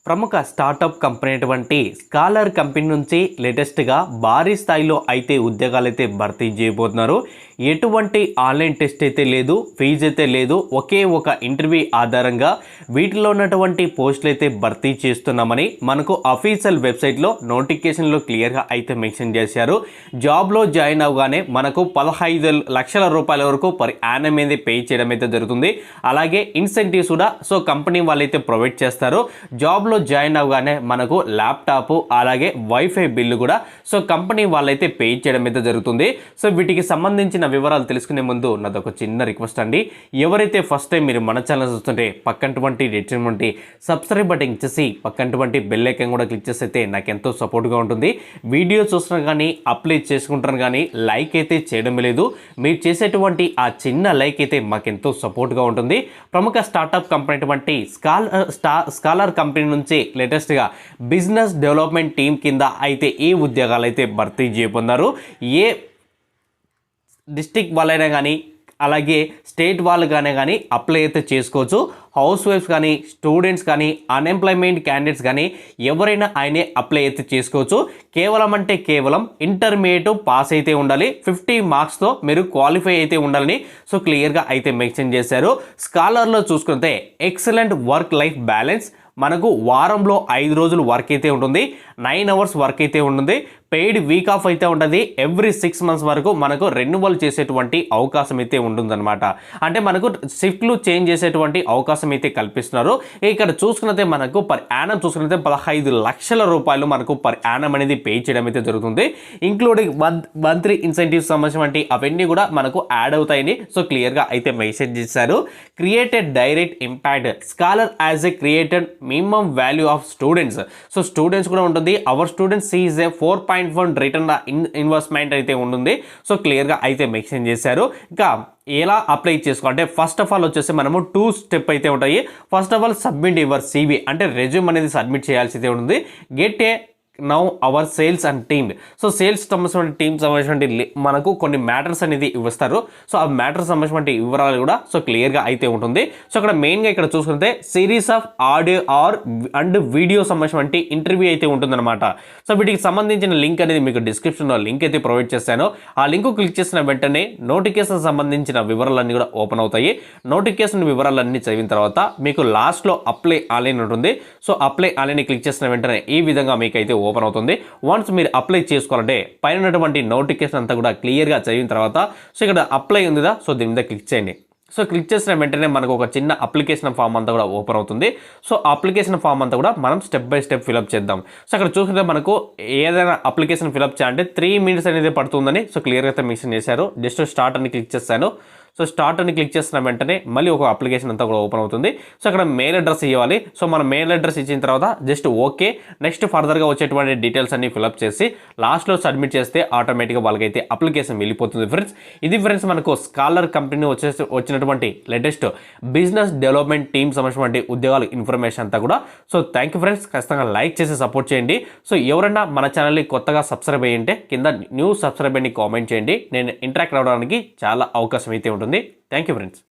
ప్రముఖ startup company అటువంటి scholar company నుంచి లేటెస్ట్గా భారీ స్థాయిలో అయితే ఉద్యోగాలు అయితే భర్తీ చేయబోతున్నారు. ఎటువంటి ఆన్లైన్ టెస్ట్ అయితే లేదు, ఫీజు అయితే లేదు. ఒకే ఒక ఇంటర్వ్యూ ఆధారంగా వీటిలో ఉన్నటువంటి పోస్టులు అయితే భర్తీ చేస్తున్నామని మనకు అఫీషియల్ వెబ్సైట్లో నోటిఫికేషన్లో క్లియర్గా అయితే మెన్షన్ చేశారు. జాబ్లో జాయిన్ అవగానే మనకు 15 లక్షల రూపాయల వరకు పర్ యానం అనేది పే చేయడం అయితే జరుగుతుంది. అలాగే ఇన్సెంటివ్స్ కూడా కంపెనీ వాళ్ళైతే ప్రొవైడ్ చేస్తారు. జాబ్లో జాయిన్ అవగానే మనకు ల్యాప్టాప్ అలాగే వైఫై బిల్లు కూడా కంపెనీ వాళ్ళైతే పే చేయడం అయితే జరుగుతుంది. వీటికి సంబంధించిన వివరాలు తెలుసుకునే ముందు నాదొక చిన్న రిక్వెస్ట్ అండి. ఎవరైతే ఫస్ట్ టైం మీరు మన ఛానల్ చూస్తుంటే పక్కనటువంటి రెచ్చినటువంటి సబ్స్క్రైబ్ బటన్ ఇచ్చేసి పక్కనటువంటి బెల్ ఐకాన్ కూడా క్లిక్ చేస్తే నాకు ఎంతో సపోర్ట్గా ఉంటుంది. వీడియో చూస్తున్నా కానీ అప్లై చేసుకుంటారు కానీ లైక్ అయితే చేయడం లేదు. మీరు చేసేటువంటి ఆ చిన్న లైక్ అయితే మాకెంతో సపోర్ట్గా ఉంటుంది. ప్రముఖ స్టార్టప్ కంపెనీ అటువంటి స్కాలర్ కంపెనీ నుంచి లేటెస్ట్గా బిజినెస్ డెవలప్మెంట్ టీం కింద అయితే ఈ ఉద్యోగాలు అయితే భర్తీ చేయబోతున్నారు. ఏ డిస్ట్రిక్ట్ వాళ్ళైనా కానీ అలాగే స్టేట్ వాళ్ళు కానీ అప్లై అయితే చేసుకోవచ్చు. హౌస్ వైఫ్స్ కానీ స్టూడెంట్స్ కానీ అన్ఎంప్లాయ్మెంట్ క్యాండిడేట్స్ కానీ ఎవరైనా ఆయనే అప్లై అయితే చేసుకోవచ్చు. కేవలం ఇంటర్మీడియట్ పాస్ అయితే ఉండాలి. 50 మార్క్స్తో మీరు క్వాలిఫై అయితే ఉండాలని క్లియర్గా అయితే మెన్షన్ చేశారు. స్కాలర్లో చూసుకుంటే ఎక్సలెంట్ వర్క్ లైఫ్ బ్యాలెన్స్, మనకు వారంలో 5 రోజులు వర్క్ అయితే ఉంటుంది. 9 అవర్స్ వర్క్ అయితే ఉంటుంది. పెయిడ్ వీక్ ఆఫ్ అయితే ఉంటుంది. ఎవ్రీ 6 మంత్స్ వరకు మనకు రెన్యువల్ చేసేటువంటి అవకాశం అయితే ఉంటుందన్నమాట. అంటే మనకు షిఫ్ట్లు చేంజ్ చేసేటువంటి అవకాశం అయితే కల్పిస్తున్నారు. ఇక్కడ చూసుకున్నట్టే మనకు పర్ యానం చూసుకున్నట్టే 15 లక్షల రూపాయలు మనకు పర్ యానం అనేది పే చేయడం అయితే జరుగుతుంది. ఇంక్లూడింగ్ మంత్లీ ఇన్సెంటివ్స్ సంబంధించి అవన్నీ కూడా మనకు యాడ్ అవుతాయని క్లియర్గా అయితే మెసేజ్ చేశారు. Created direct impact scholar as a created minimum value of students. Students కూడా ఉంటుంది. Our students is a 4.1 return investment అయితే ఉంటుంది. క్లియర్గా అయితే మెన్షన్ చేశారు. ఇంకా ఎలా అప్లై చేసుకోవాలంటే ఫస్ట్ ఆఫ్ ఆల్ వచ్చేసి మనము 2 స్టెప్ అయితే ఉంటాయి. First of all submit your CV అంటే రెజ్యూమ్ అనేది సబ్మిట్ చేయాల్సి అయితే ఉంటుంది. Get a now our sales and team. Sales సంబంధించిన టీమ్ సంబంధించిన మనకు కొన్ని మ్యాటర్స్ అనేది ఇస్తారు. ఆ మ్యాటర్స్ సంబంధించిన వివరాలు కూడా క్లియర్గా అయితే ఉంటుంది. అక్కడ మెయిన్గా ఇక్కడ చూసుకుంటే series of audio and video సంబంధించిన ఇంటర్వ్యూ అయితే ఉంటుందన్నమాట. వీటికి సంబంధించిన లింక్ అనేది మీకు డిస్క్రిప్షన్లో లింక్ అయితే ప్రొవైడ్ చేశాను. ఆ లింక్ క్లిక్ చేసిన వెంటనే నోటిఫికేషన్ సంబంధించిన వివరాలన్నీ కూడా ఓపెన్ అవుతాయి. నోటిఫికేషన్ వివరాలన్నీ చదివిన తర్వాత మీకు లాస్ట్లో అప్లై ఆన్లైన్ ఉంటుంది. అప్లై ఆన్లైన్ క్లిక్ చేసిన వెంటనే ఈ విధంగా మీకు అయితే ఓపెన్ అవుతుంది. వన్స్ మీరు అప్లై చేసుకోవాలంటే పైన ఉన్నటువంటి నోటిఫికేషన్ అంతా కూడా క్లియర్గా చదివిన తర్వాత ఇక్కడ అప్లై ఉందిదా దీని మీద క్లిక్ చేయండి. క్లిక్ చేసిన వెంటనే మనకు ఒక చిన్న అప్లికేషన్ ఫామ్ అంతా కూడా ఓపెన్ అవుతుంది. అప్లికేషన్ ఫామ్ అంతా కూడా మనం స్టెప్ బై స్టెప్ ఫిలప్ చేద్దాం. అక్కడ చూసుకుంటే మనకు ఏదైనా అప్లికేషన్ ఫిలప్ చేయాలంటే 3 minutes అనేది పడుతుందని క్లియర్గా అయితే మెన్షన్ చేశారు. జస్ట్ స్టార్ట్ అని క్లిక్ చేస్తాను. స్టార్ట్ అని క్లిక్ చేసిన వెంటనే మళ్ళీ ఒక అప్లికేషన్ అంతా కూడా ఓపెన్ అవుతుంది. అక్కడ మెయిల్ అడ్రస్ ఇవ్వాలి. మన మెయిల్ అడ్రస్ ఇచ్చిన తర్వాత జస్ట్ ఓకే, నెక్స్ట్ ఫర్దర్గా వచ్చేటువంటి డీటెయిల్స్ అన్ని ఫిలప్ చేసి లాస్ట్లో సబ్మిట్ చేస్తే ఆటోమేటిక్గా వాళ్ళకైతే అప్లికేషన్ వెళ్ళిపోతుంది ఫ్రెండ్స్. ఇది ఫ్రెండ్స్ మనకు స్కాలర్ కంపెనీ వచ్చినటువంటి లేటెస్ట్ బిజినెస్ డెవలప్మెంట్ టీమ్ సంబంధించిన ఉద్యోగాల ఇన్ఫర్మేషన్ అంతా కూడా. Thank you friends. ఖచ్చితంగా లైక్ చేసి సపోర్ట్ చేయండి. ఎవరైనా మన ఛానల్ని కొత్తగా సబ్స్క్రైబ్ అయ్యింటే కింద న్యూ సబ్స్క్రైబ్ అని కామెంట్ చేయండి. నేను ఇంటరాక్ట్ అవ్వడానికి చాలా అవకాశం అయితే ఉంటుంది. Thank you friends.